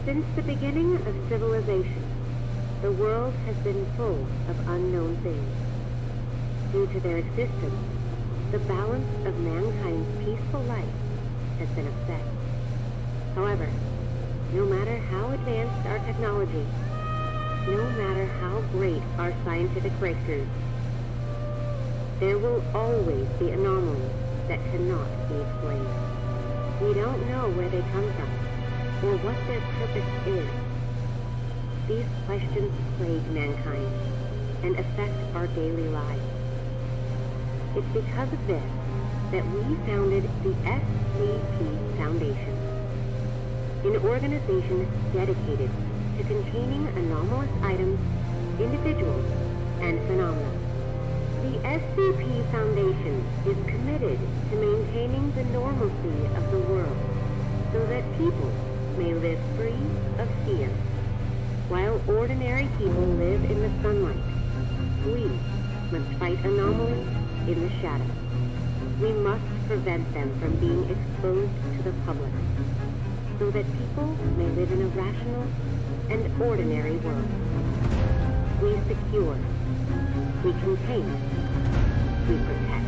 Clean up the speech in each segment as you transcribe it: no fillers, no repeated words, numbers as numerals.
Since the beginning of civilization, the world has been full of unknown things. Due to their existence, the balance of mankind's peaceful life has been upset. However, no matter how advanced our technology, no matter how great our scientific breakthroughs, there will always be anomalies that cannot be explained. We don't know where they come from, or what their purpose is. These questions plague mankind and affect our daily lives. It's because of this that we founded the SCP Foundation, an organization dedicated to containing anomalous items, individuals, and phenomena. The SCP Foundation is committed to maintaining the normalcy of the world so that people may live free of fear. While ordinary people live in the sunlight, we must fight anomalies in the shadows. We must prevent them from being exposed to the public so that people may live in a rational and ordinary world. We secure, we contain, we protect.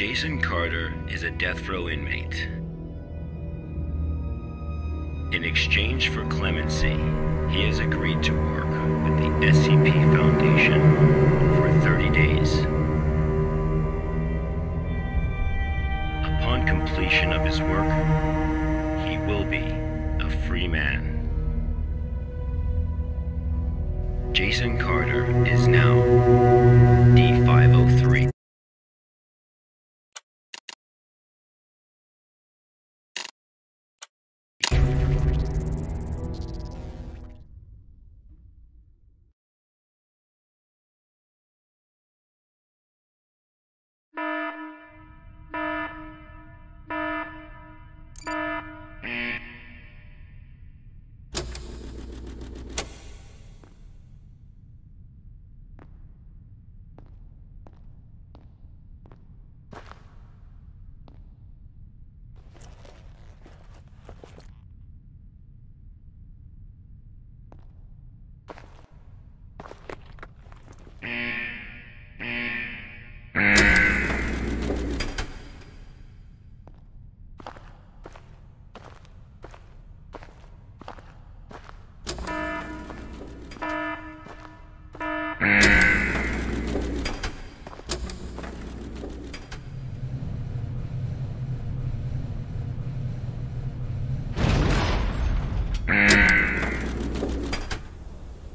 Jason Carter is a death row inmate. In exchange for clemency, he has agreed to work with the SCP Foundation for 30 days. Upon completion of his work, he will be a free man. Jason Carter is now D503.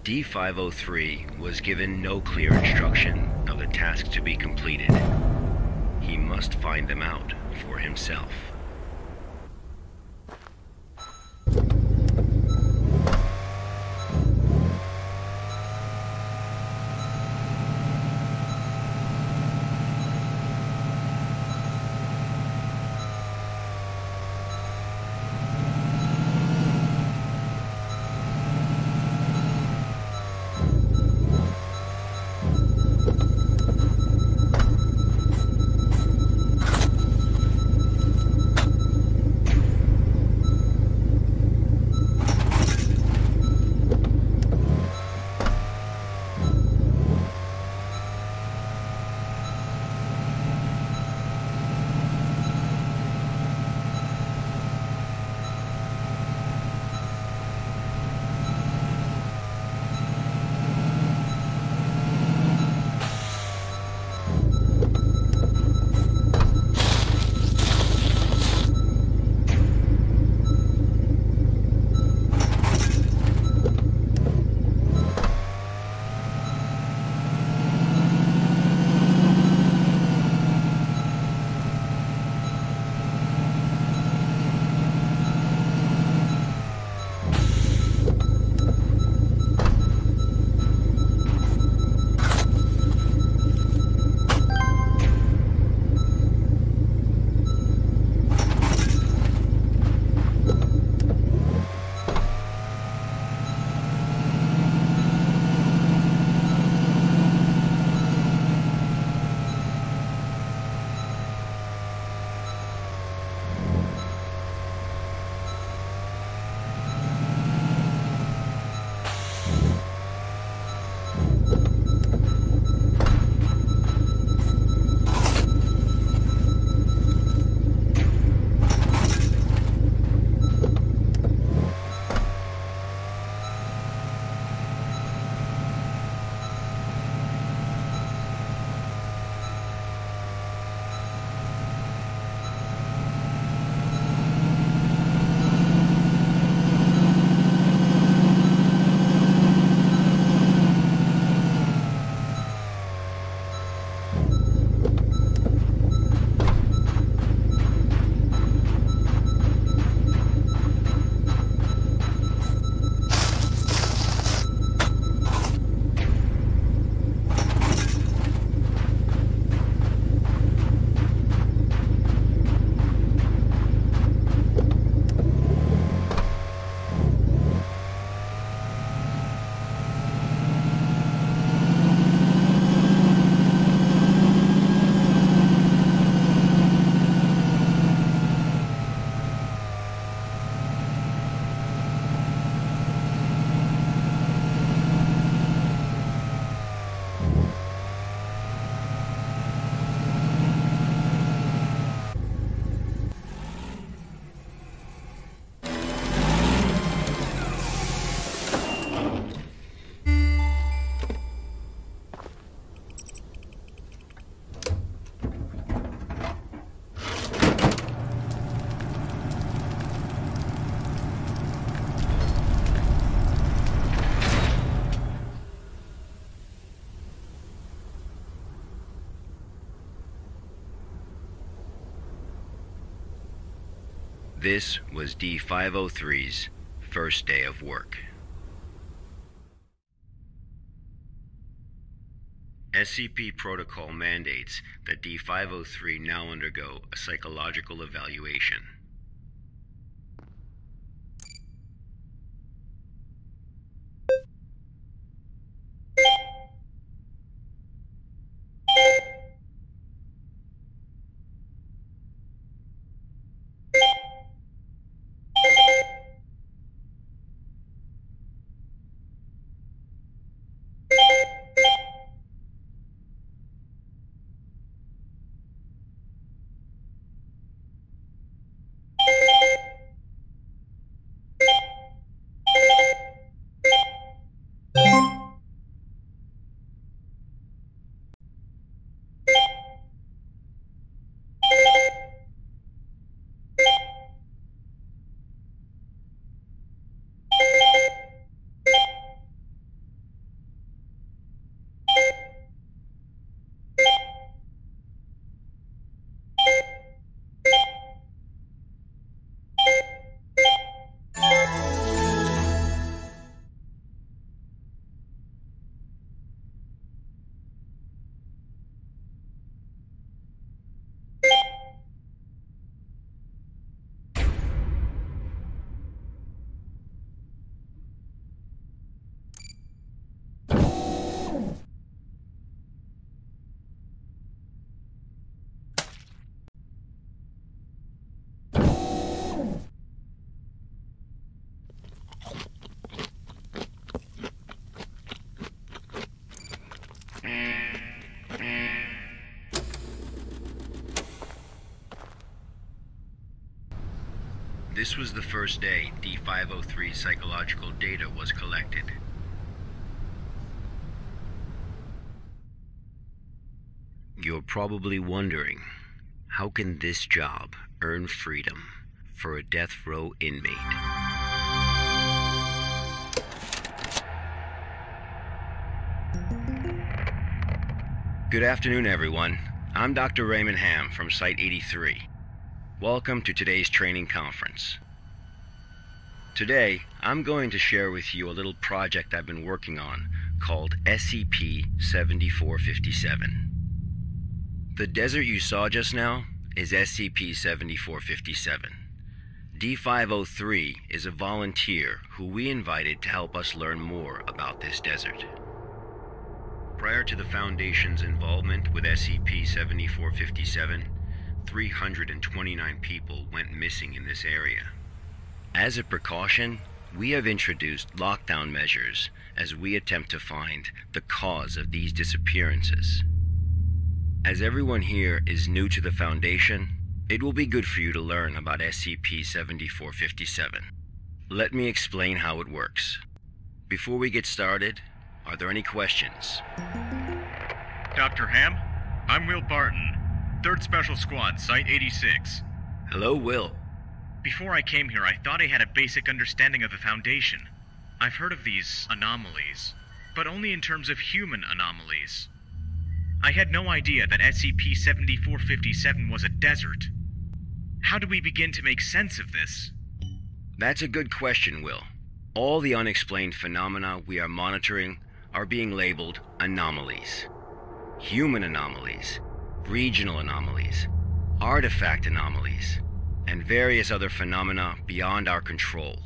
D503 was given no clear instruction of the task to be completed. He must find them out for himself. This was D-503's first day of work. SCP protocol mandates that D-503 now undergo a psychological evaluation. This was the first day D-503 psychological data was collected. You're probably wondering, how can this job earn freedom for a death row inmate? Good afternoon, everyone. I'm Dr. Raymond Ham from Site 83. Welcome to today's training conference. Today, I'm going to share with you a little project I've been working on called SCP-7457. The desert you saw just now is SCP-7457. D-503 is a volunteer who we invited to help us learn more about this desert. Prior to the Foundation's involvement with SCP-7457, 329 people went missing in this area. As a precaution, we have introduced lockdown measures as we attempt to find the cause of these disappearances. As everyone here is new to the Foundation, it will be good for you to learn about SCP-7457. Let me explain how it works. Before we get started, are there any questions? Dr. Ham, I'm Will Barton, 3rd Special Squad, Site 86. Hello, Will. Before I came here, I thought I had a basic understanding of the Foundation. I've heard of these anomalies, but only in terms of human anomalies. I had no idea that SCP-7457 was a desert. How do we begin to make sense of this? That's a good question, Will. All the unexplained phenomena we are monitoring are being labeled anomalies. Human anomalies, regional anomalies, artifact anomalies, and various other phenomena beyond our control.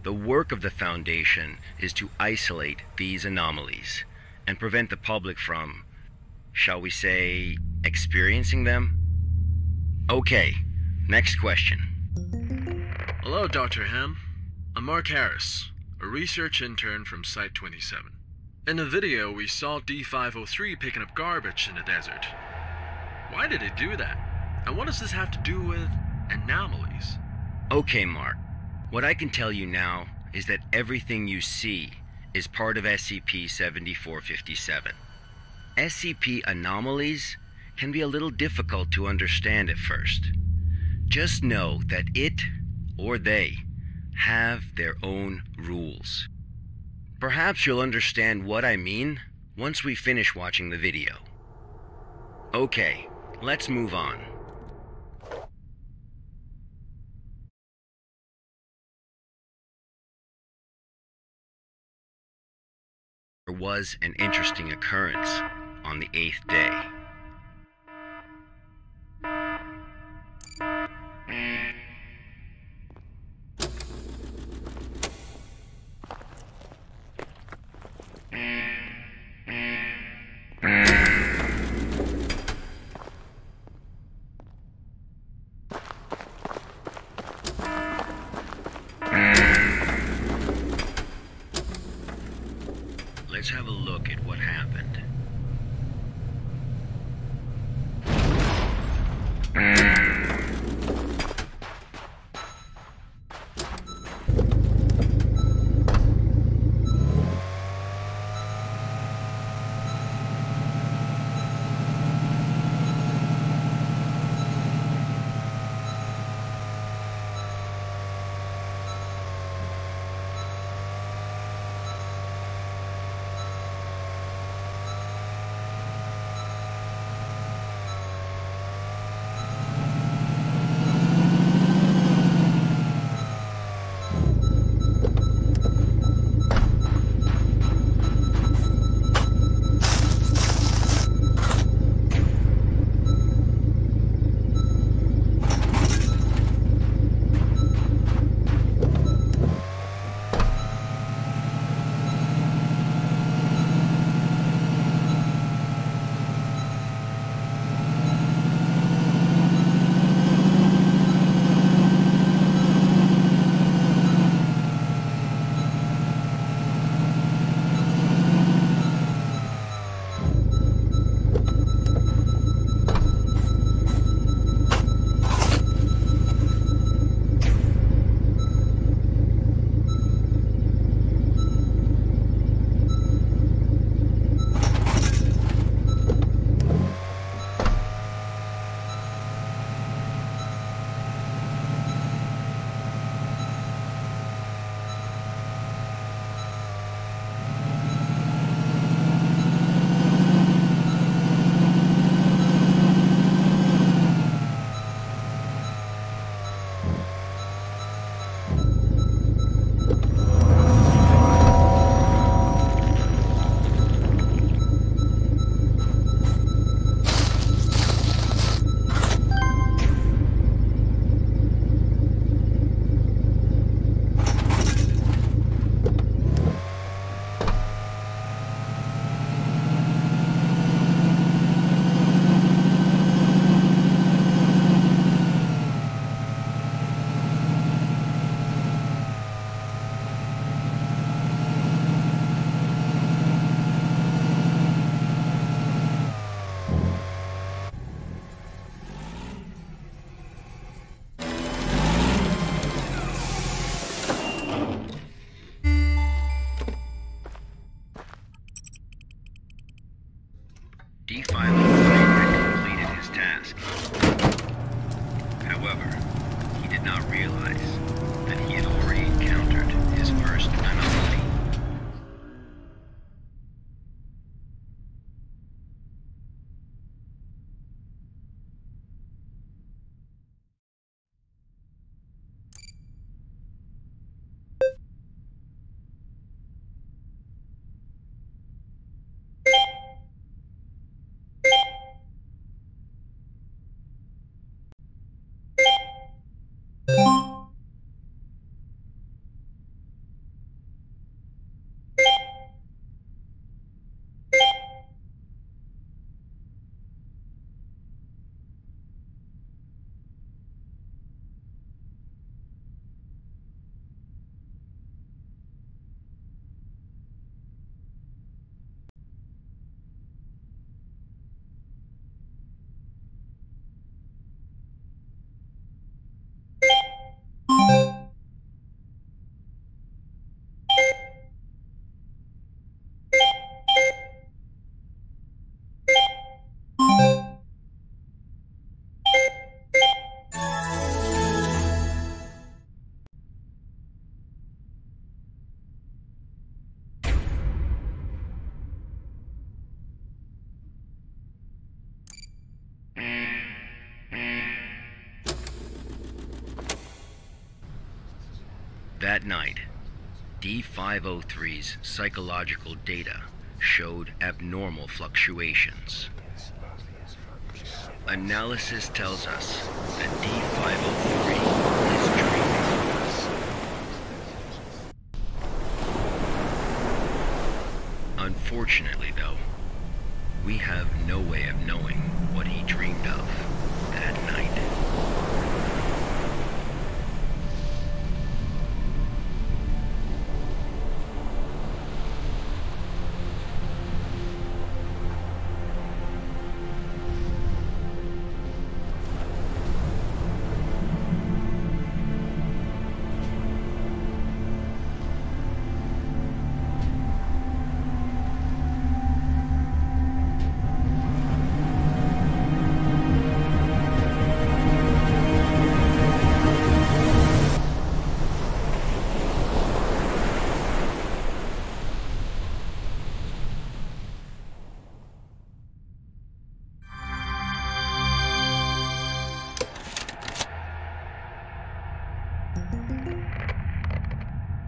The work of the Foundation is to isolate these anomalies and prevent the public from, shall we say, experiencing them? Okay, next question. Hello, Dr. Ham. I'm Mark Harris, a research intern from Site 27. In the video, we saw D-503 picking up garbage in the desert. Why did it do that? And what does this have to do with anomalies? Okay, Mark. What I can tell you now is that everything you see is part of SCP-7457. SCP anomalies can be a little difficult to understand at first. Just know that it, or they, have their own rules. Perhaps you'll understand what I mean once we finish watching the video. Okay, let's move on. There was an interesting occurrence on the 8th day. Let's have a look at what happened. D503 had completed his task. However, he did not realize that he had already encountered his first anomaly. That night, D503's psychological data showed abnormal fluctuations. Analysis tells us that D503 is dreaming. Unfortunately, though, we have no way of knowing what he dreamed of that night.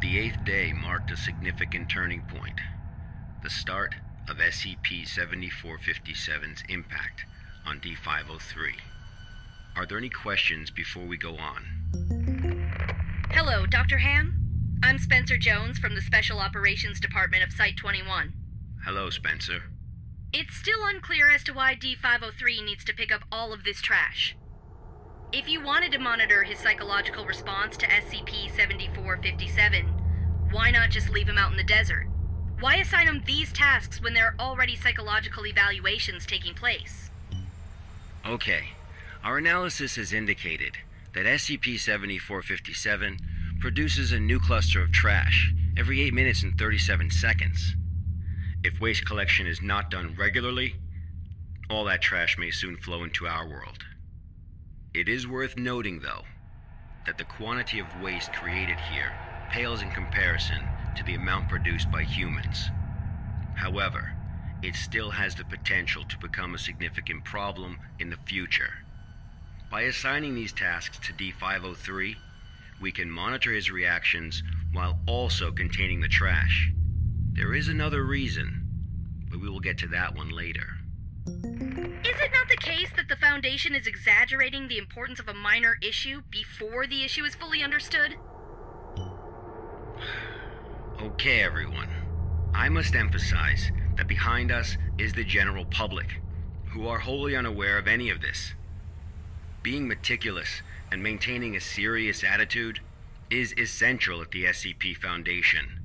The 8th day marked a significant turning point, the start of SCP-7457's impact on D503. Are there any questions before we go on? Hello, Dr. Ham. I'm Spencer Jones from the Special Operations Department of Site-21. Hello, Spencer. It's still unclear as to why D503 needs to pick up all of this trash. If you wanted to monitor his psychological response to SCP-7457, why not just leave him out in the desert? Why assign him these tasks when there are already psychological evaluations taking place? Okay, our analysis has indicated that SCP-7457 produces a new cluster of trash every 8 minutes and 37 seconds. If waste collection is not done regularly, all that trash may soon flow into our world. It is worth noting, though, that the quantity of waste created here pales in comparison to the amount produced by humans. However, it still has the potential to become a significant problem in the future. By assigning these tasks to D503, we can monitor his reactions while also containing the trash. There is another reason, but we will get to that one later. Is it not the case that the Foundation is exaggerating the importance of a minor issue before the issue is fully understood? Okay, everyone. I must emphasize that behind us is the general public, who are wholly unaware of any of this. Being meticulous and maintaining a serious attitude is essential at the SCP Foundation.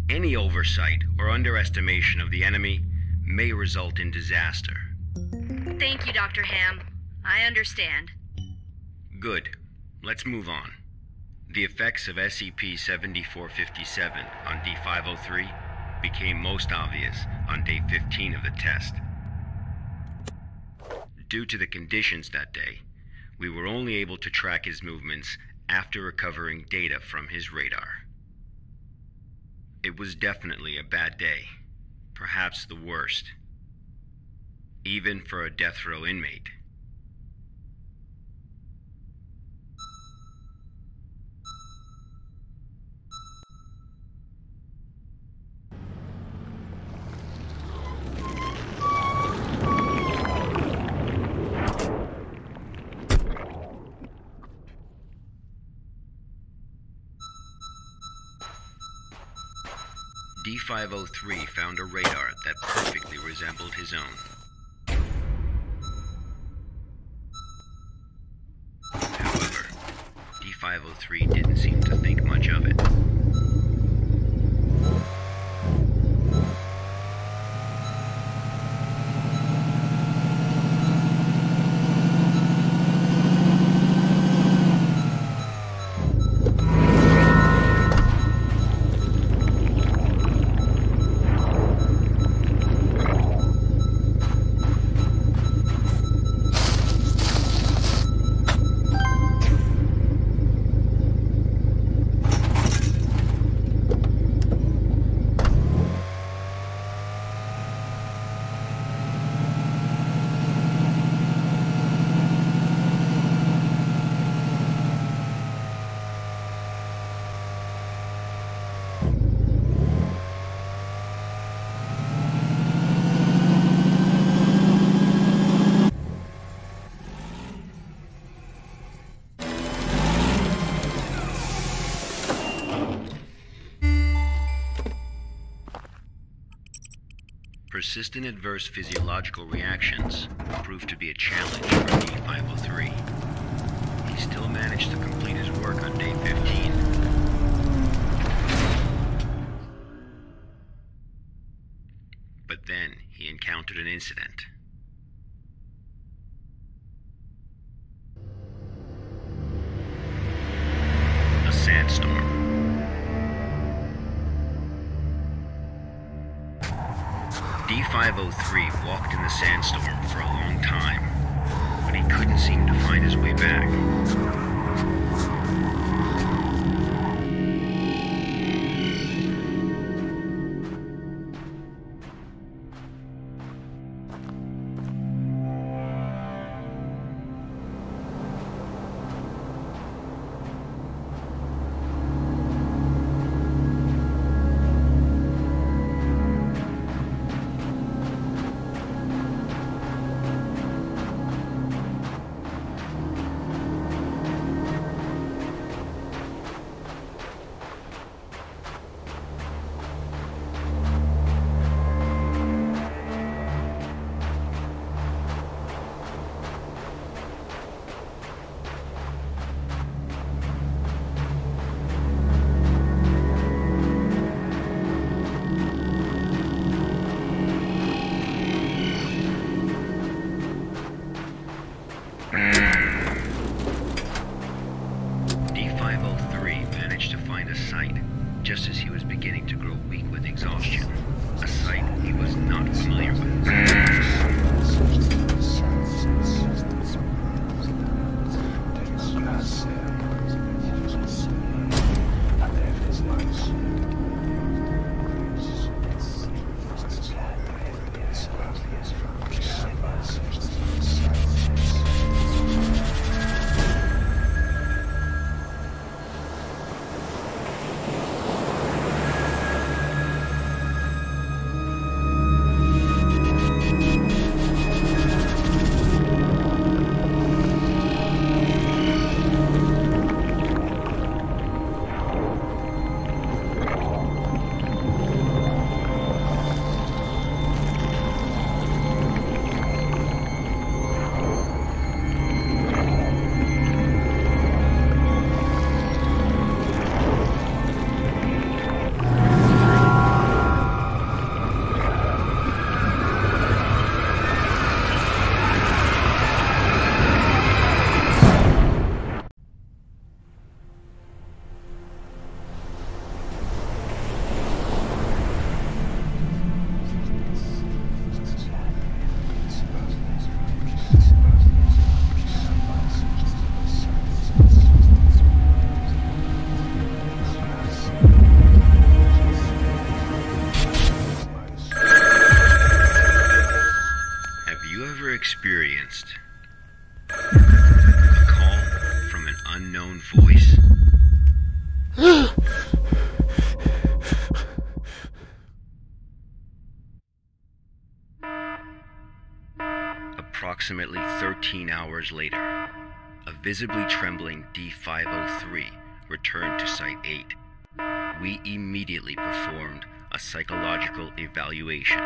Any oversight or underestimation of the enemy may result in disaster. Thank you, Dr. Ham. I understand. Good. Let's move on. The effects of SCP-7457 on D503 became most obvious on day 15 of the test. Due to the conditions that day, we were only able to track his movements after recovering data from his radar. It was definitely a bad day, perhaps the worst, even for a death row inmate. D503 found a radar that perfectly resembled his own. However, D503 didn't seem to think much of it. persistent adverse physiological reactions proved to be a challenge for D503. He still managed to complete his work on day 15. But then he encountered an incident. A sandstorm. D503 walked in the sandstorm for a long time, but he couldn't seem to find his way back. D503 managed to find a site just as he was beginning to grow weak with exhaustion. A site he was not familiar with. Experienced a call from an unknown voice. Approximately 13 hours later, a visibly trembling D503 returned to Site 8. We immediately performed a psychological evaluation.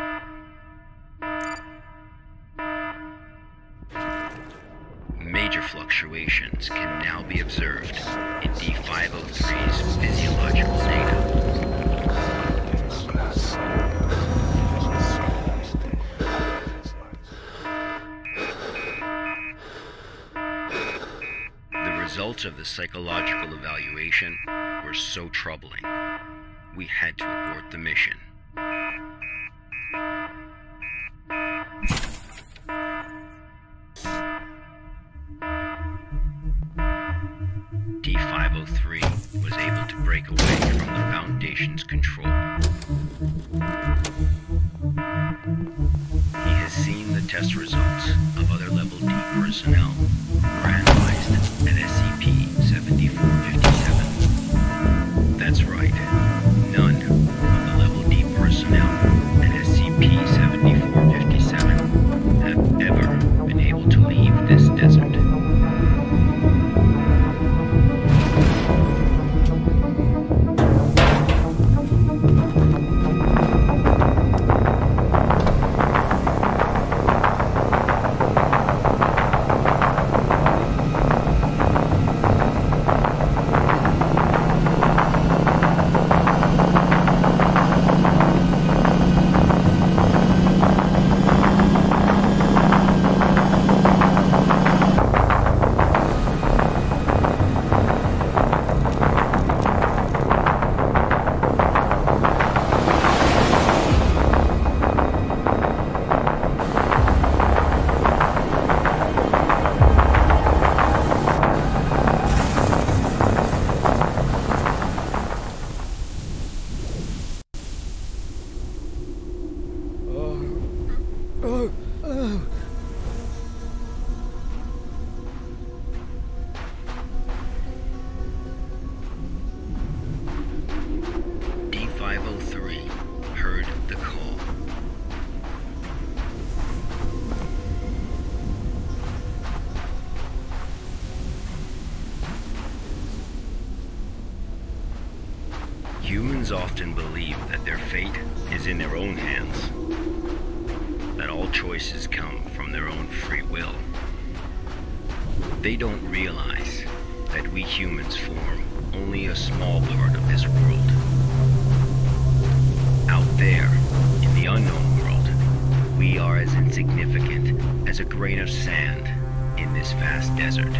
Major fluctuations can now be observed in D503's physiological data. The results of the psychological evaluation were so troubling, we had to abort the mission. D503 was able to break away from the Foundation's control. He has seen the test results of other Level D personnel randomized at SCP-7457. That's right, none of the Level D personnel at SCP-7457 have ever been able to leave this desert. Humans often believe that their fate is in their own hands, that all choices come from their own free will. They don't realize that we humans form only a small part of this world. Out there, in the unknown world, we are as insignificant as a grain of sand in this vast desert.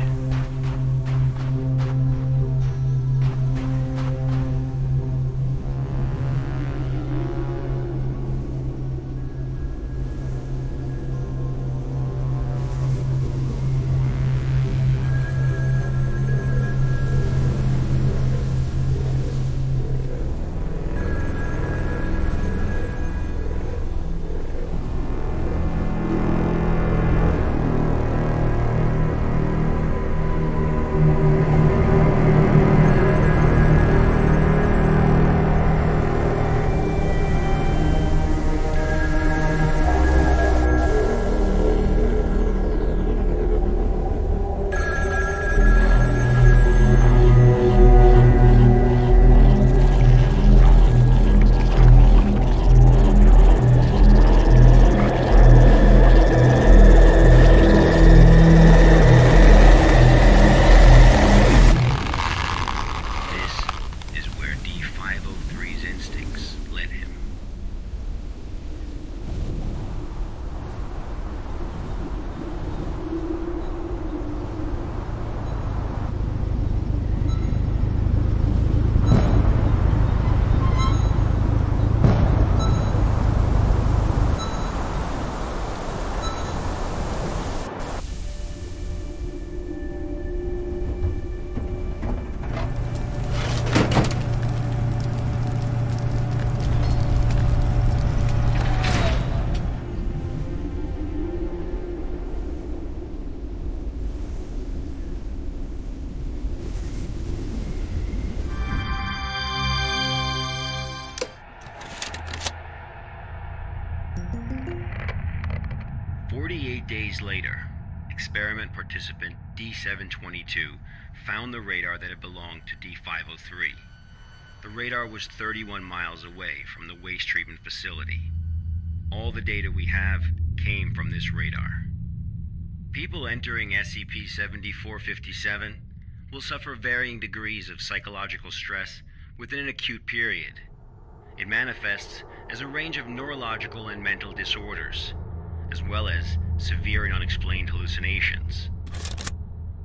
Days later, experiment participant D722 found the radar that had belonged to D503. The radar was 31 miles away from the waste treatment facility. All the data we have came from this radar. People entering SCP-7457 will suffer varying degrees of psychological stress within an acute period. It manifests as a range of neurological and mental disorders, as well as severe and unexplained hallucinations.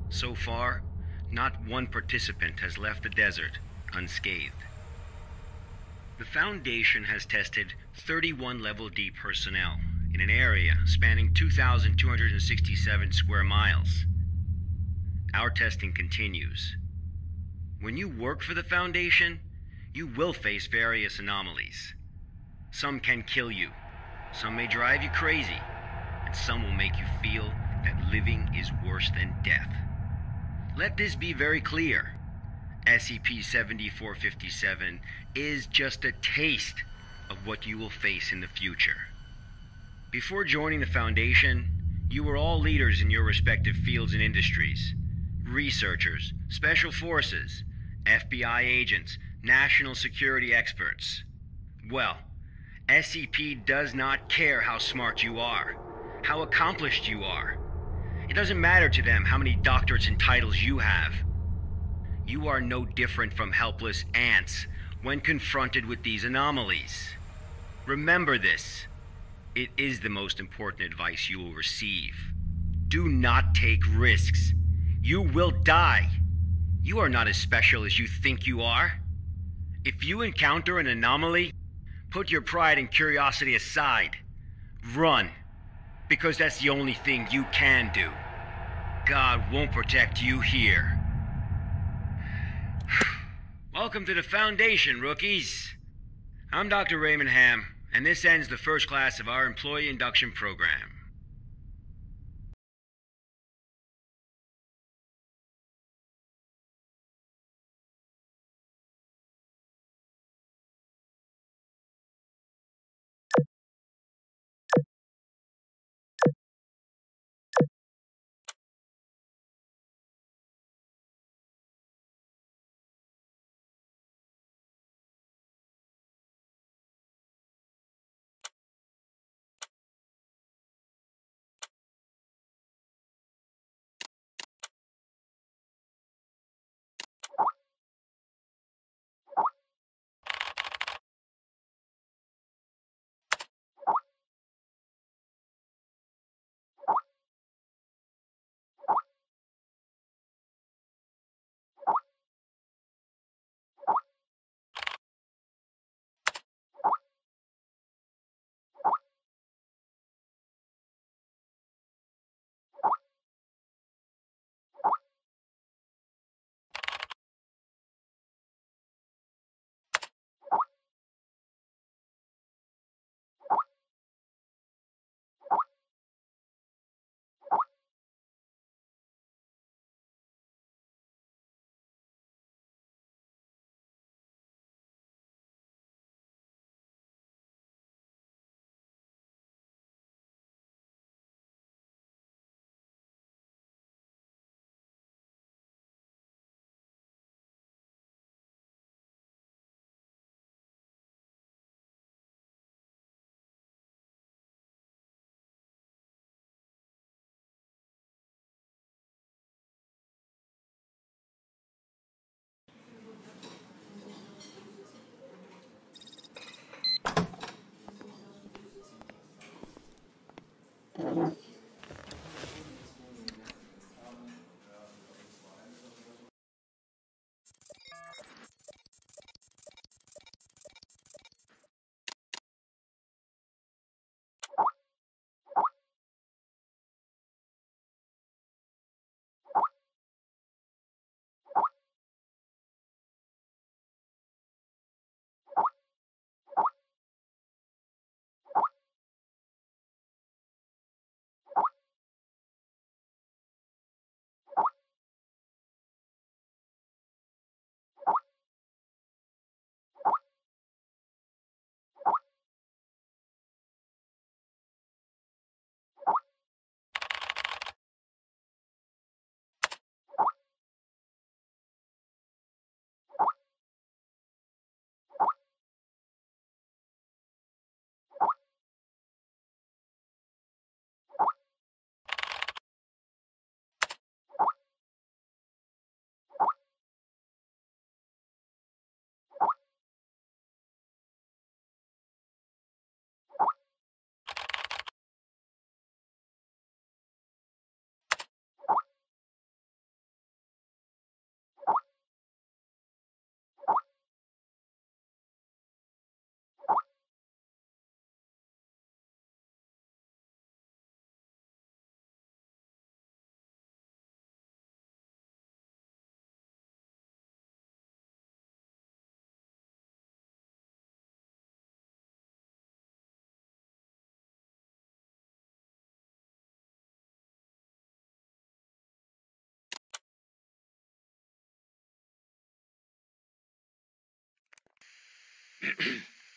So far, not one participant has left the desert unscathed. The Foundation has tested 31 Level D personnel in an area spanning 2,267 square miles. Our testing continues. When you work for the Foundation, you will face various anomalies. Some can kill you, some may drive you crazy, and some will make you feel that living is worse than death. Let this be very clear. SCP-7457 is just a taste of what you will face in the future. Before joining the Foundation, you were all leaders in your respective fields and industries. Researchers, special forces, FBI agents, national security experts. Well, SCP does not care how smart you are, how accomplished you are. It doesn't matter to them how many doctorates and titles you have. You are no different from helpless ants when confronted with these anomalies. Remember this. It is the most important advice you will receive. Do not take risks. You will die. You are not as special as you think you are. If you encounter an anomaly, put your pride and curiosity aside. Run, because that's the only thing you can do. God won't protect you here. Welcome to the Foundation, rookies. I'm Dr. Raymond Ham, and this ends the first class of our employee induction program.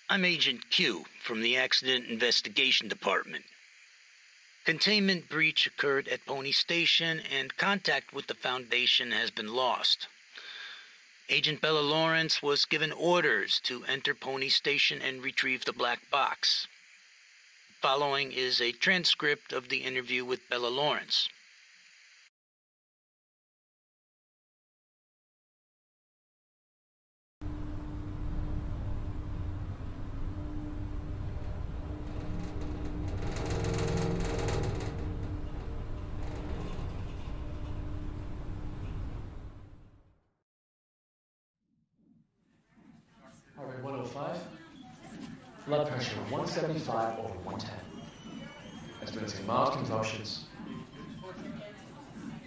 I'm Agent Q from the Accident Investigation Department. Containment breach occurred at Pony Station, and contact with the Foundation has been lost. Agent Bella Lawrence was given orders to enter Pony Station and retrieve the black box. Following is a transcript of the interview with Bella Lawrence. Alright, 105. Blood pressure 175 over 110. Experiencing mild convulsions.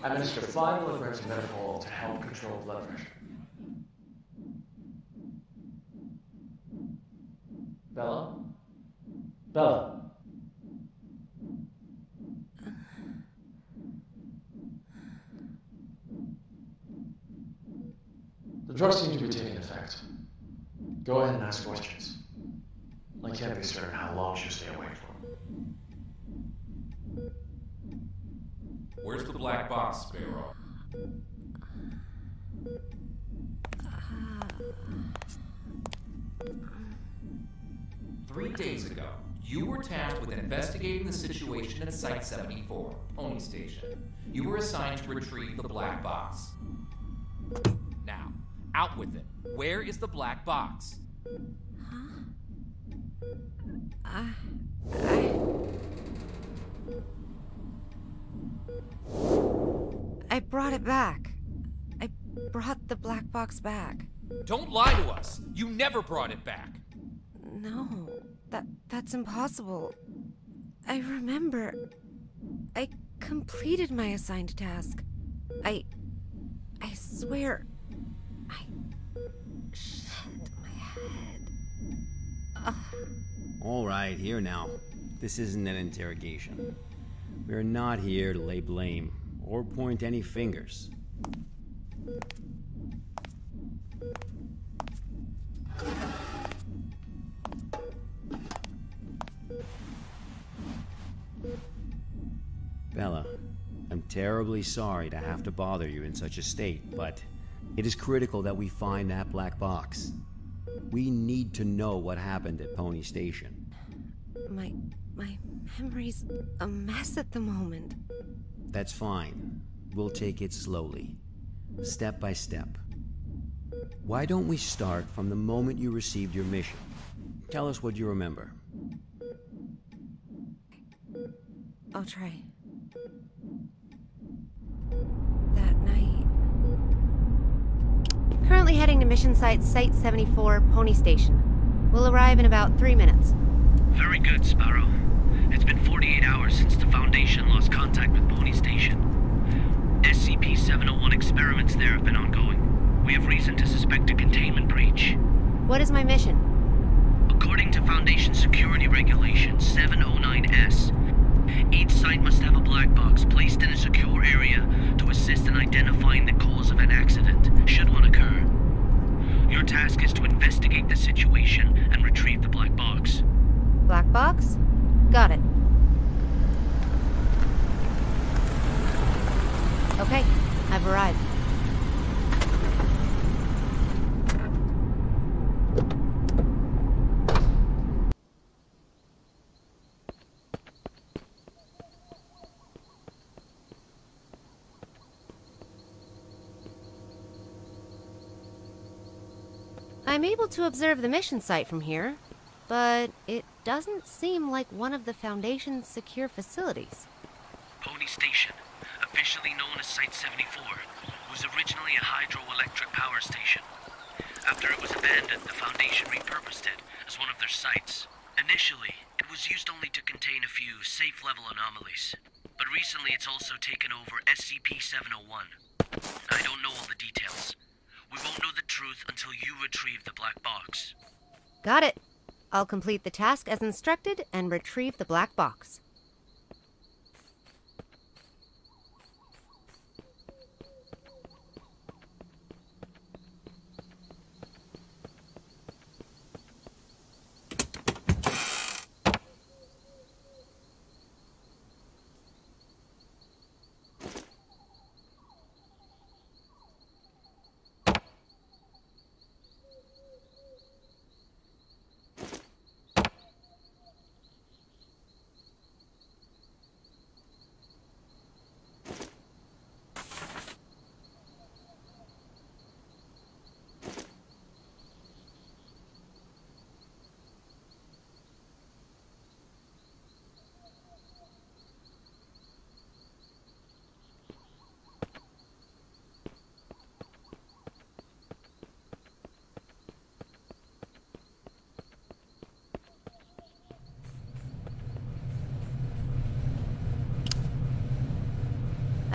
Administer 5 milligrams of methanol to help control blood pressure. Bella? Bella? The drugs seem to be taking effect. Go ahead and ask questions. I can't be certain how long she'll stay awake for. Where's the black box, Sparrow? Three days ago, you were tasked with investigating the situation at Site 74, Pony Station. You were assigned to retrieve the black box. Now, out with it. Where is the black box? I brought it back. I brought the black box back. Don't lie to us! You never brought it back! No, that's impossible. I remember. I completed my assigned task. I swear. Shit, my head. All right, here now. This isn't an interrogation. We're not here to lay blame or point any fingers. Bella, I'm terribly sorry to have to bother you in such a state, but it is critical that we find that black box. We need to know what happened at Pony Station. My memory's a mess at the moment. That's fine. We'll take it slowly, step by step. Why don't we start from the moment you received your mission? Tell us what you remember. I'll try. That night. Currently heading to mission site 74, Pony Station. We'll arrive in about 3 minutes. Very good, Sparrow. It's been 48 hours since the Foundation lost contact with Pony Station. SCP-701 experiments there have been ongoing. We have reason to suspect a containment breach. What is my mission? According to Foundation Security Regulation 709S, each site must have a black box placed in a secure area to assist in identifying the cause of an accident, should one occur. Your task is to investigate the situation and retrieve the black box. Black box? Got it. Okay, I've arrived. I'm able to observe the mission site from here, but it doesn't seem like one of the Foundation's secure facilities. Pony Station, officially known as Site 74, was originally a hydroelectric power station. After it was abandoned, the Foundation repurposed it as one of their sites. Initially, it was used only to contain a few safe-level anomalies, but recently it's also taken over SCP-701. I don't know all the details. We won't know the truth until you retrieve the black box. Got it. I'll complete the task as instructed and retrieve the black box.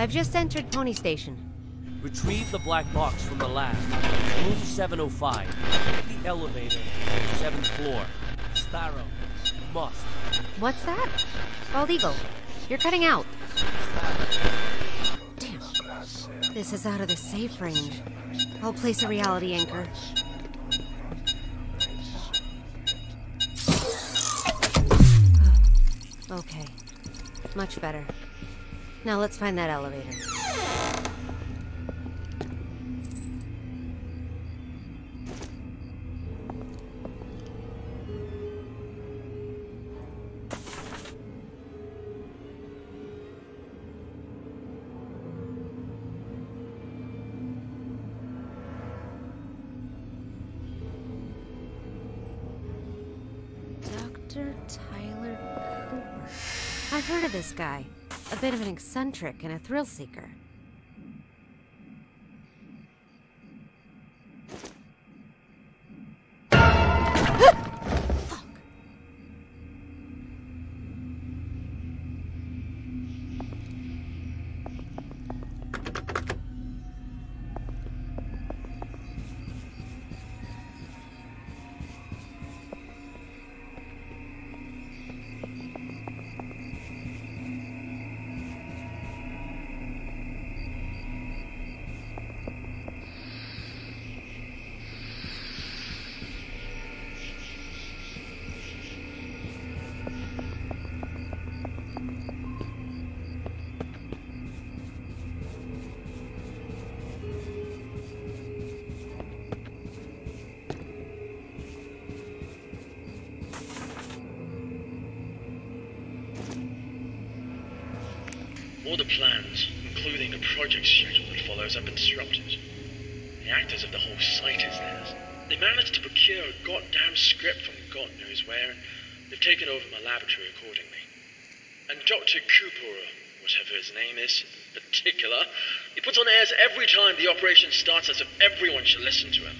I've just entered Pony Station. Retrieve the black box from the lab. Room 705. The elevator. 7th floor. Sparrow. Must. What's that? Bald Eagle, you're cutting out. Damn. This is out of the safe range. I'll place a reality anchor. Okay. Much better. Now let's find that elevator. Dr. Tyler Cooper. I've heard of this guy. A bit of an eccentric and a thrill seeker. All the plans, including the project schedule that follows, have been disrupted. The actors of the whole site is theirs. They managed to procure a goddamn script from God knows where, and they've taken over my laboratory accordingly. And Dr. Cooper, whatever his name is, in particular, he puts on airs every time the operation starts as if everyone should listen to him.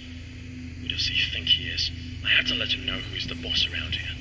Who does he think he is? I have to let him know who's the boss around here.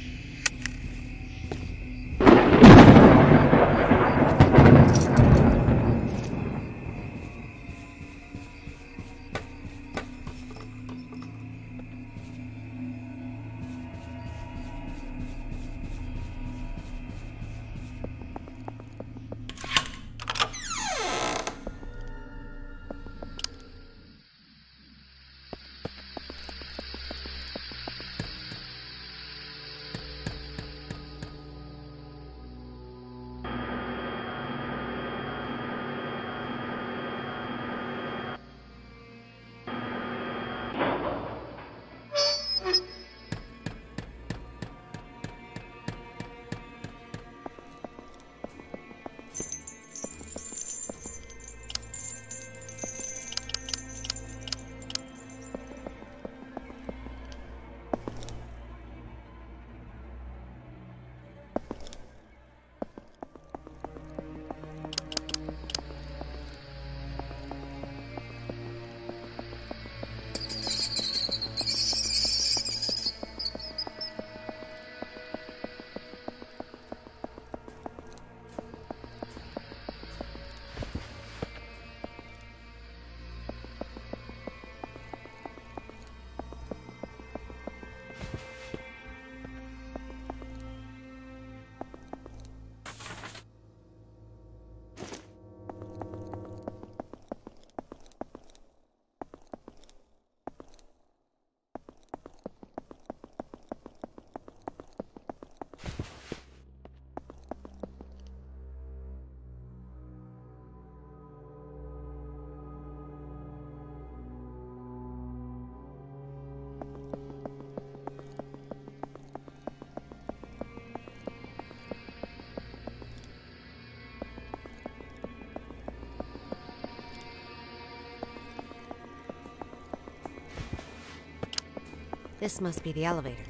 This must be the elevator.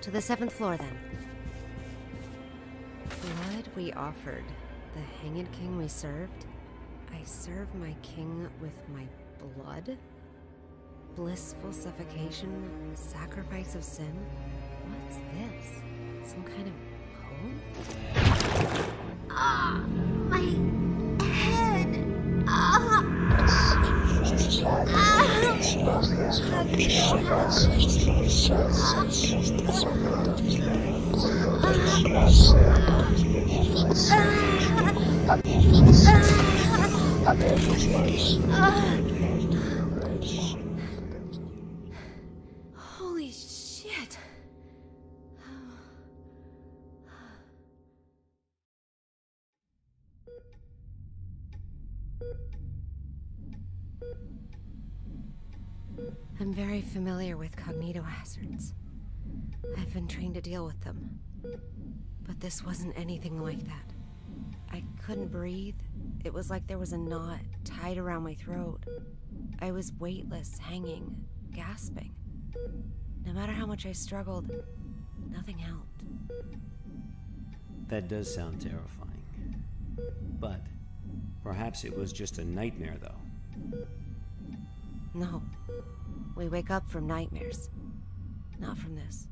To the 7th floor, then. Blood we offered. The hanged king we served. I serve my king with my blood? Blissful suffocation, sacrifice of sin? What's this? Some kind of poem? Ah, my head! Holy shit. I'm very familiar with cognitohazards. I've been trained to deal with them. But this wasn't anything like that. I couldn't breathe. It was like there was a knot tied around my throat. I was weightless, hanging, gasping. No matter how much I struggled, nothing helped. That does sound terrifying. But perhaps it was just a nightmare, though. No. We wake up from nightmares. Not from this.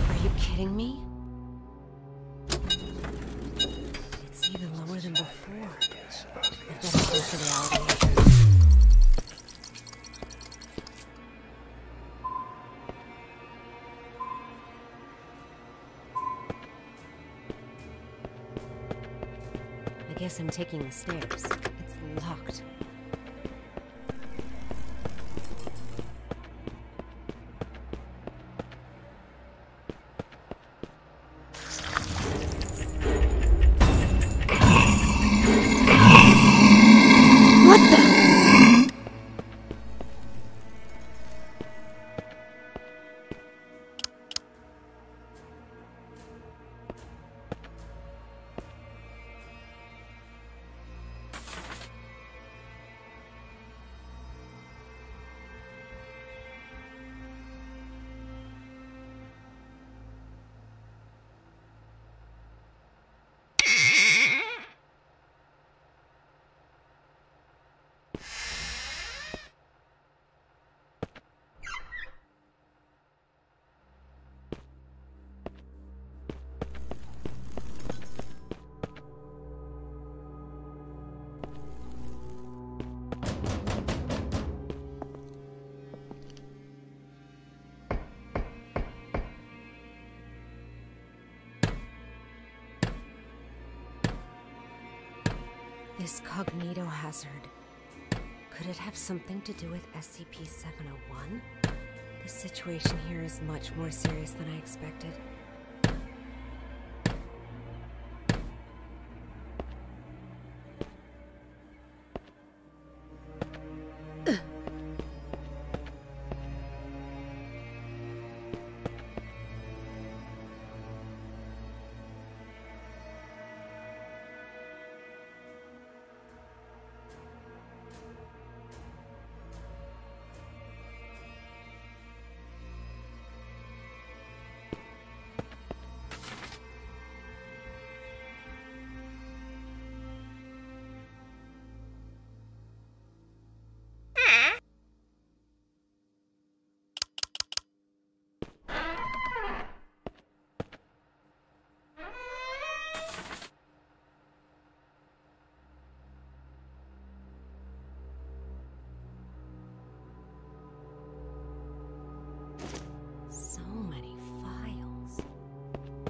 Are you kidding me? It's even lower than before. I've got to close to the alligator. I guess I'm taking the stairs. It's locked. What the? This cognitohazard. Could it have something to do with SCP-701? The situation here is much more serious than I expected.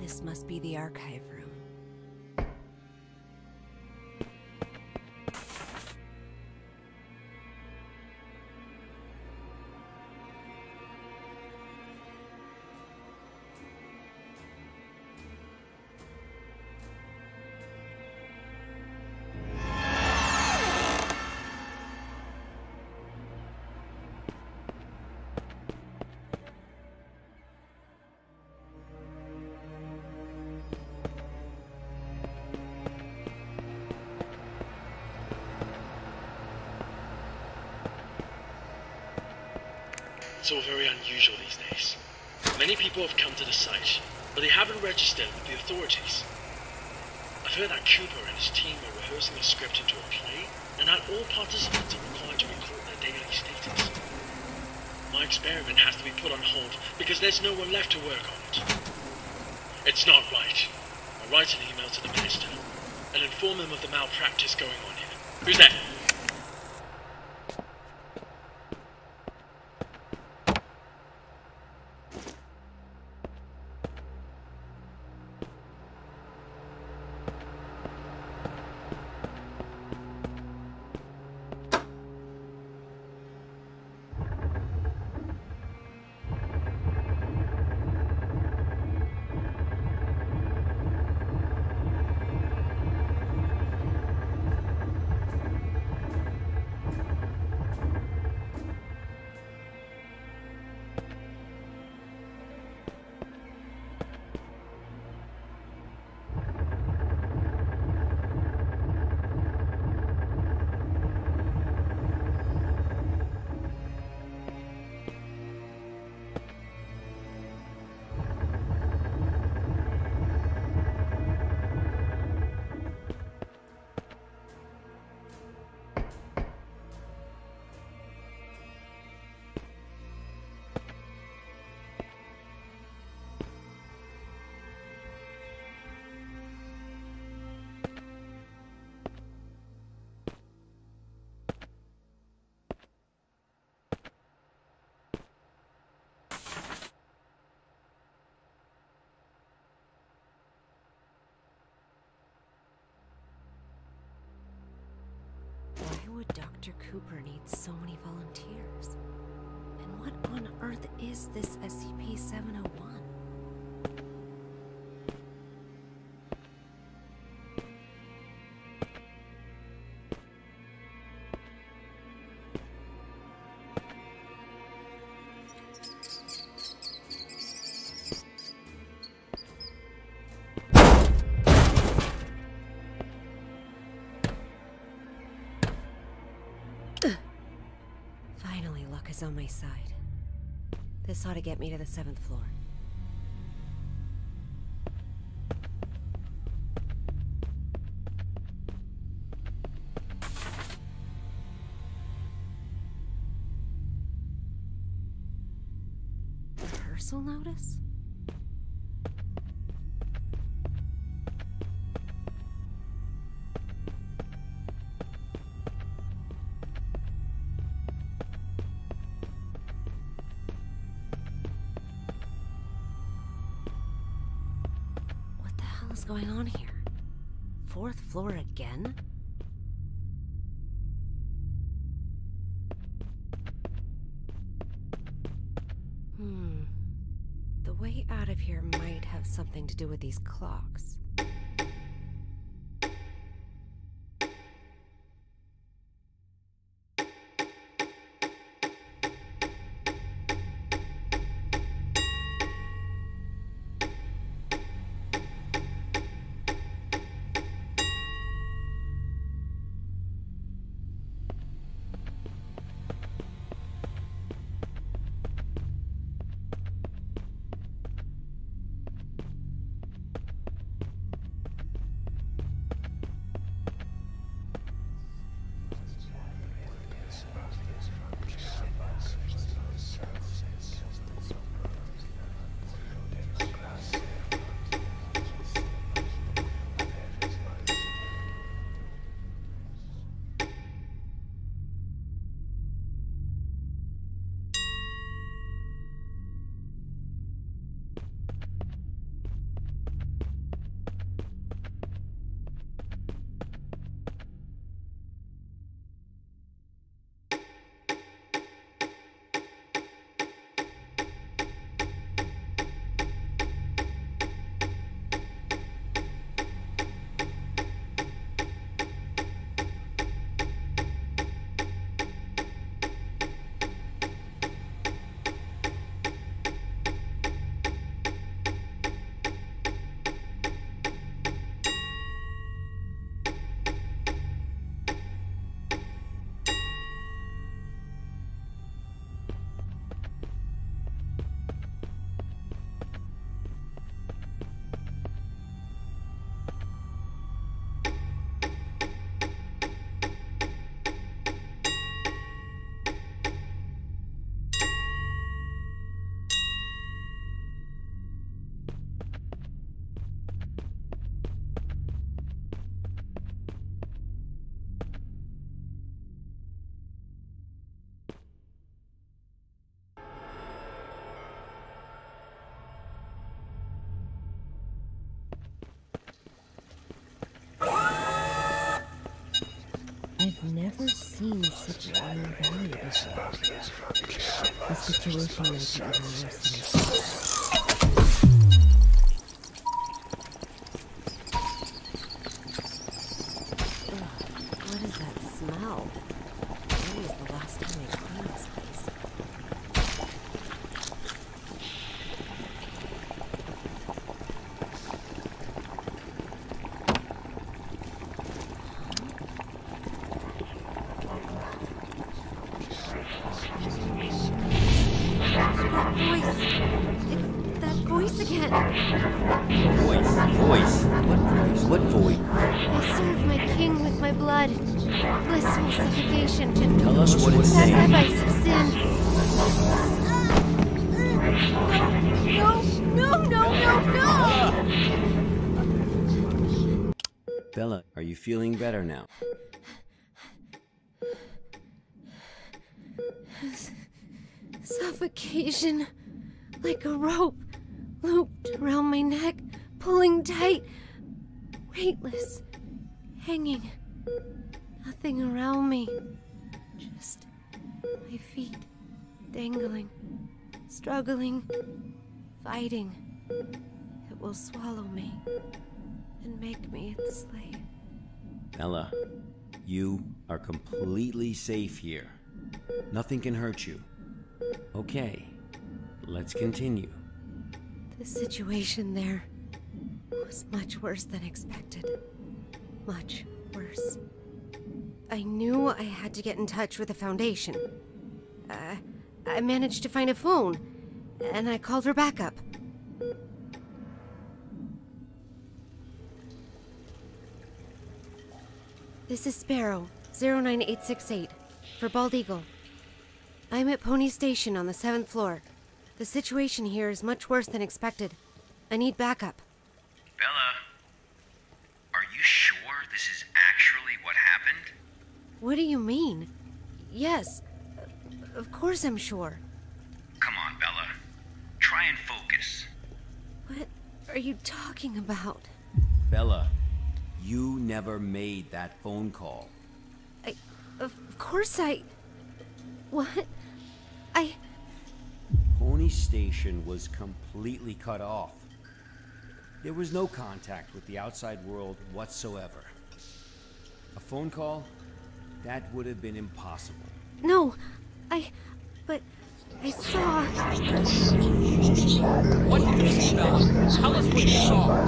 This must be the archive room. It's all very unusual these days. Many people have come to the site, but they haven't registered with the authorities. I've heard that Cooper and his team are rehearsing a script into a play, and that all participants are required to record their daily status. my experiment has to be put on hold because there's no one left to work on it. It's not right. I'll write an email to the minister and inform him of the malpractice going on here. Who's there? Why would Dr. Cooper need so many volunteers? And what on earth is this SCP-701? Finally, luck is on my side. This ought to get me to the 7th floor. Rehearsal notice? What's going on here? 4th floor again? The way out of here might have something to do with these clocks. I've never seen such a long valley before. The situation might be even worse than what is that smell? When was the last time I cleaned this place? Voice again. Voice? What voice? What voice? I serve my king with my blood. Blissful suffocation to Tell us what it's saying. sacrifice of sin. No! Bella, are you feeling better now? Suffocation. Like a rope. Looped around my neck, pulling tight, weightless, hanging, nothing around me, just my feet dangling, struggling, fighting. It will swallow me and make me its slave. Bella, you are completely safe here. Nothing can hurt you. Okay, let's continue. The situation there was much worse than expected. Much worse. I knew I had to get in touch with the Foundation. I managed to find a phone, and I called for backup. This is Sparrow, 09868, for Bald Eagle. I'm at Pony Station on the 7th floor. The situation here is much worse than expected. I need backup. Bella, are you sure this is actually what happened? What do you mean? Yes, of course I'm sure. Come on, Bella. Try and focus. What are you talking about? Bella, you never made that phone call. Of course What? Pony Station was completely cut off. There was no contact with the outside world whatsoever. A phone call? That would have been impossible. No, but I saw... What did you see, Bella? Tell us what you saw.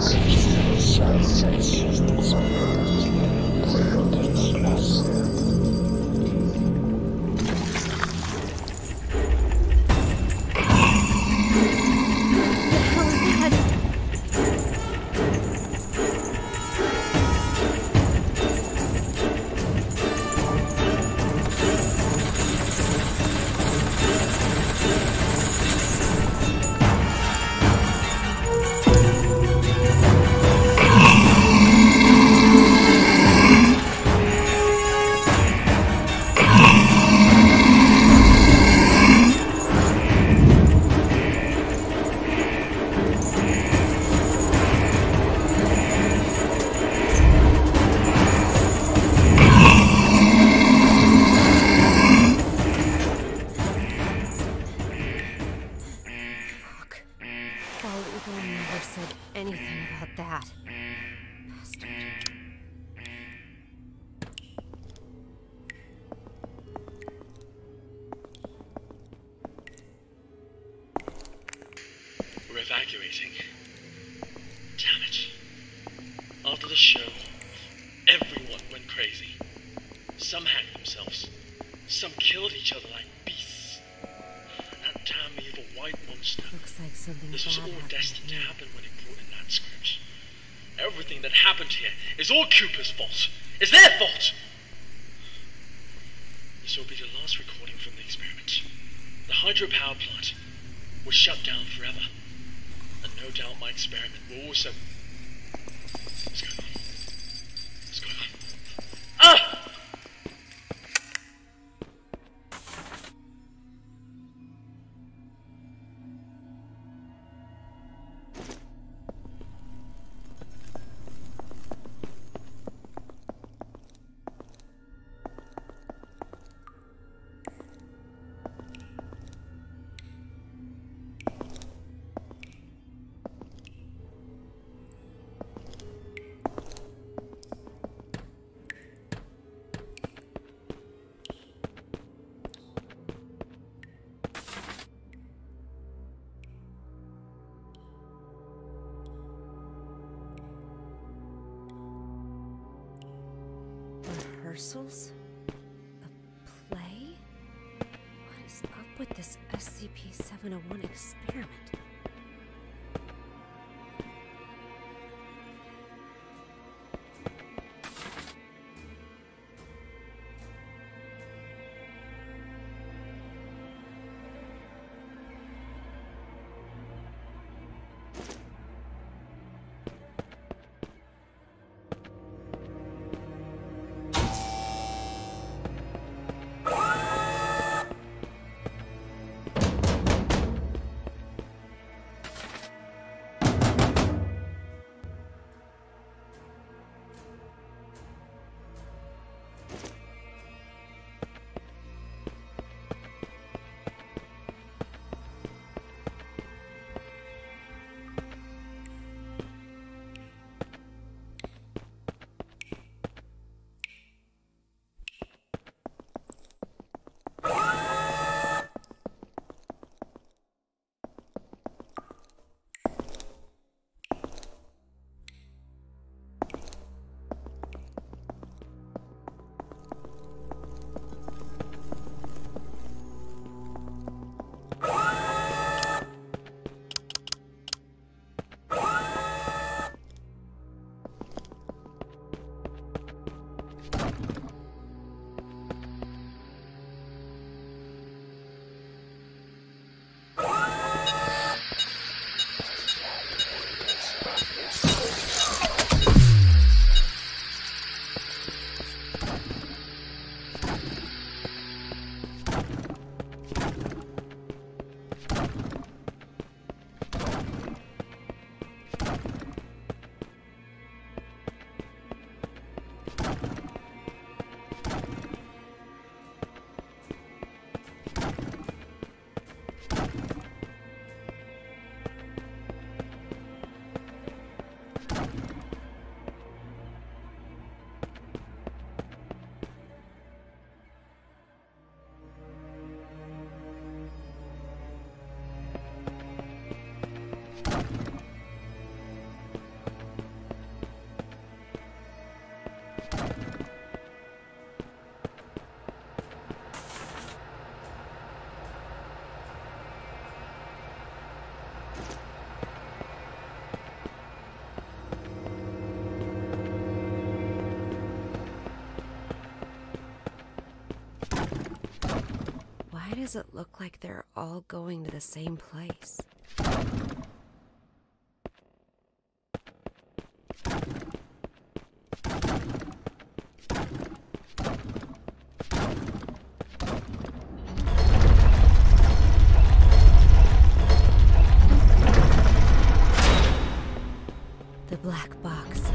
Evacuating. Damn it. After the show, everyone went crazy. Some hacked themselves. Some killed each other like beasts. And that damn evil white monster. Looks like something This was bad all happened destined to here. happen when he brought in that script. Everything that happened here is all Cooper's fault. It's their fault! This will be the last recording from the experiment. The hydropower plant was shut down forever. And no doubt my experiment will also... What's going on? What's going on? Ah! Rehearsals? A play? What is up with this SCP-701 experiment? Why does it look like they're all going to the same place? The black box.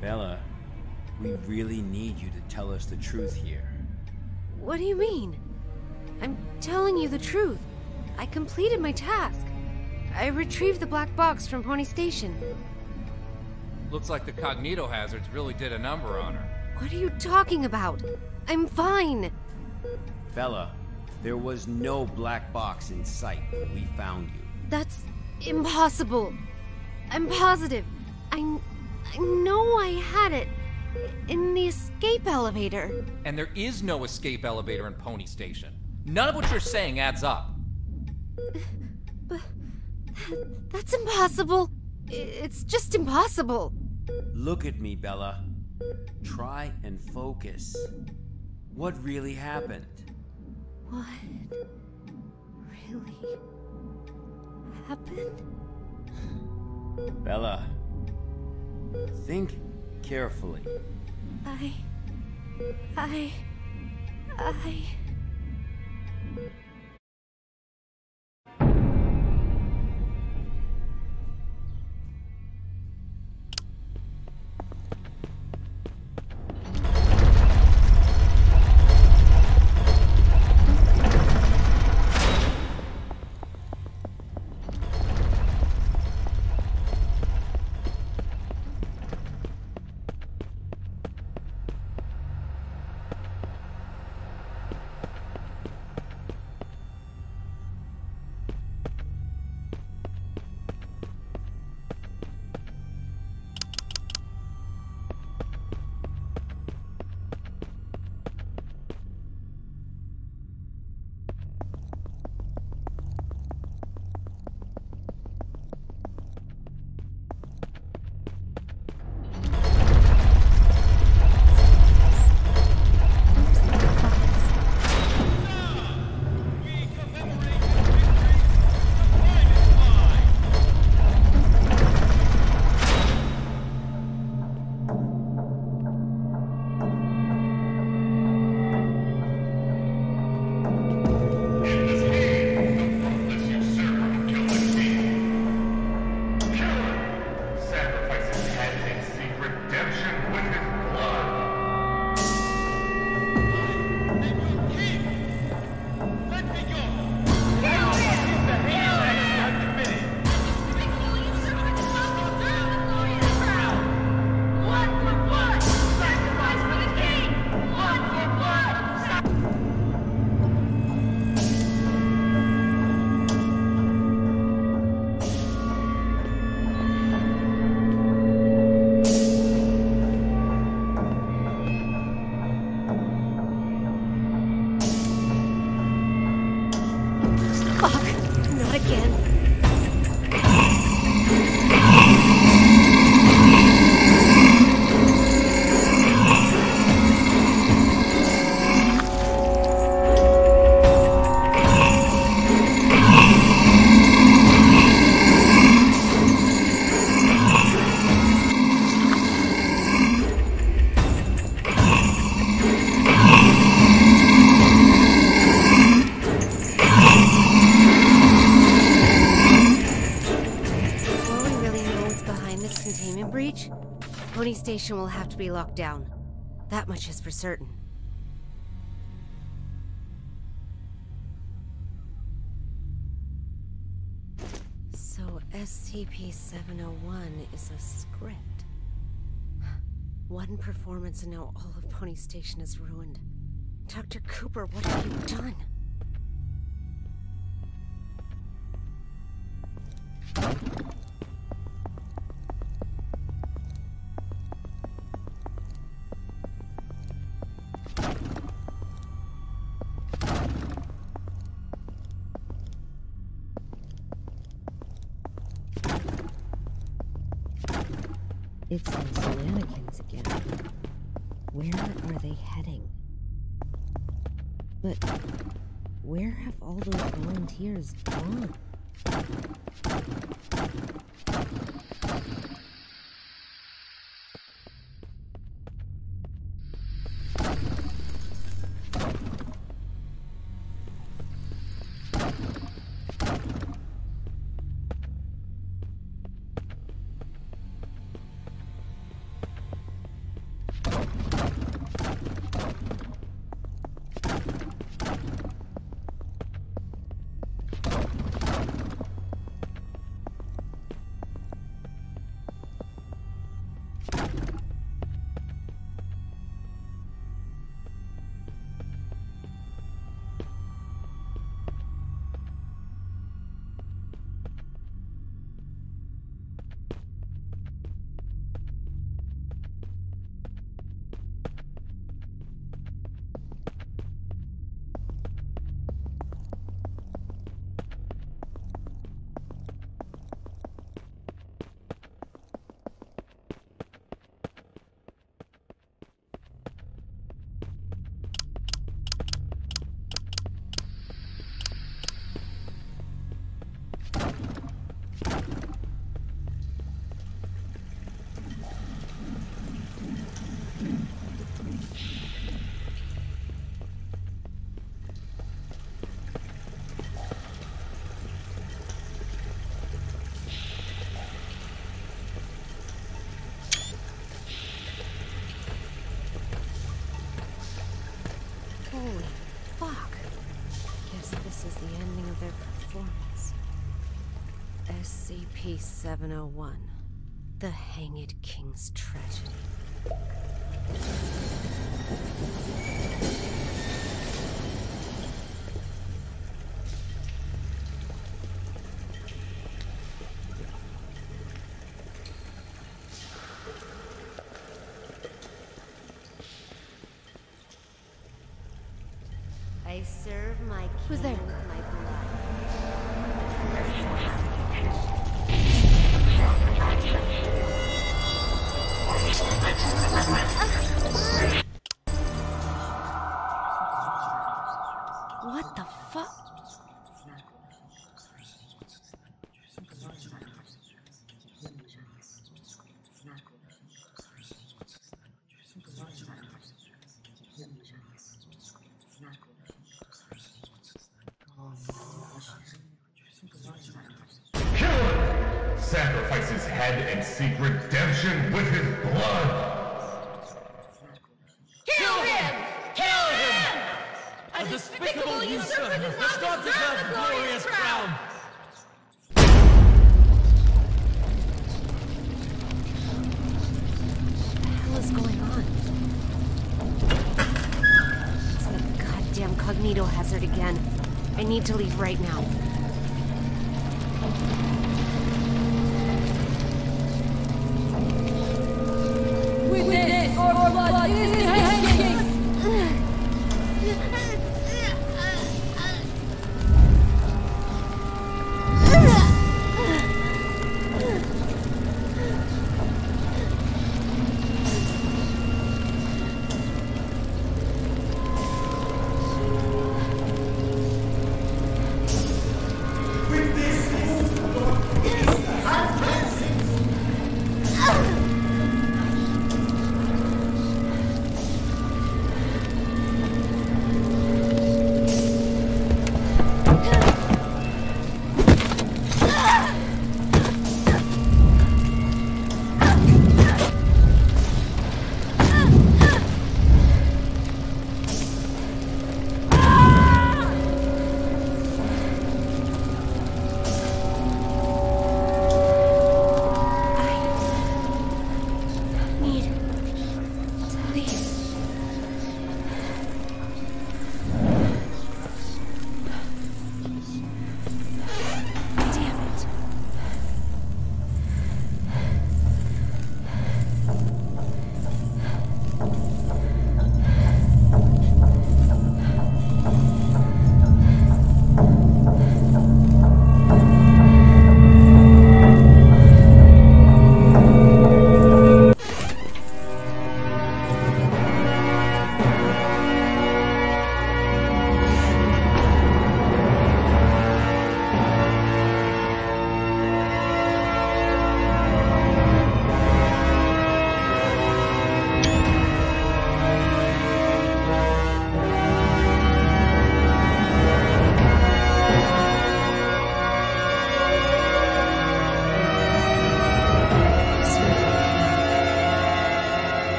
Bella, we really need you to tell us the truth here. What do you mean? I'm telling you the truth. I completed my task. I retrieved the black box from Pony Station. Looks like the cognito hazards really did a number on her. What are you talking about? I'm fine. Bella, there was no black box in sight when we found you. That's impossible. I'm positive. I know I had it in the escape elevator. And there is no escape elevator in Pony Station. None of what you're saying adds up. But that's impossible. It's just impossible. Look at me, Bella. Try and focus. What really happened? What really happened? Bella, think carefully. I... Pony Station will have to be locked down. That much is for certain. So SCP-701 is a script. One performance and now all of Pony Station is ruined. Dr. Cooper, what have you done? It's those mannequins again. Where are they heading? But where have all those volunteers gone? Fuck. Guess this is the ending of their performance. SCP-701. The Hanged King's Tragedy. I serve my king. Who's there? With my blood. What the fuck? Sacrifice his head and seek redemption with his blood! Kill him! Kill him! A despicable usurper does not deserve the glorious crown! What the hell is going on? It's the goddamn cognito hazard again. I need to leave right now. With this, our blood is hanging!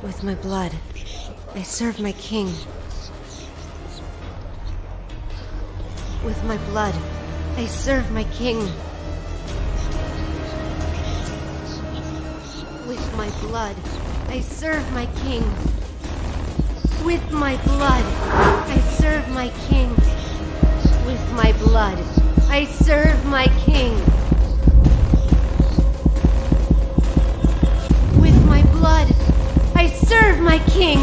With my blood, I serve my king. With my blood, I serve my king. With my blood, I serve my king. With my blood, I serve my king. With my blood, I serve my king. With my blood, I serve my king!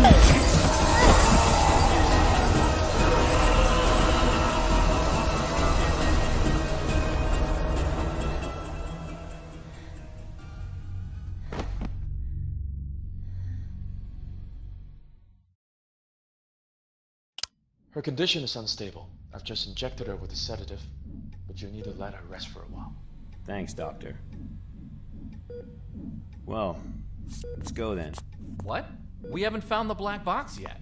Her condition is unstable. I've just injected her with a sedative, but you'll need to let her rest for a while. Thanks, Doctor. Well, let's go then. What? We haven't found the black box yet.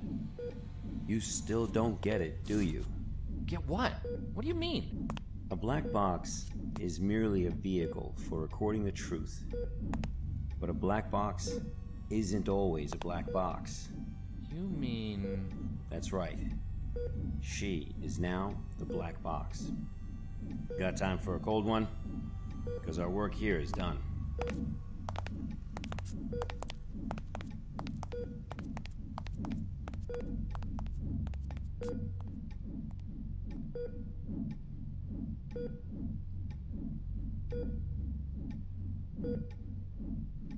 You still don't get it, do you? Get what? What do you mean? A black box is merely a vehicle for recording the truth. But a black box isn't always a black box. You mean... That's right. She is now the black box. Got time for a cold one? Because our work here is done.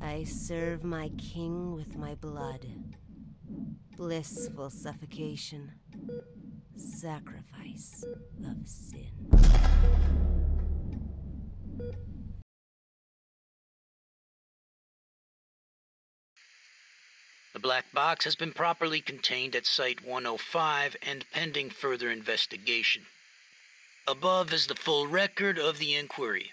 I serve my king with my blood. Blissful suffocation. Sacrifice of sin. The black box has been properly contained at Site-105 and pending further investigation. Above is the full record of the inquiry.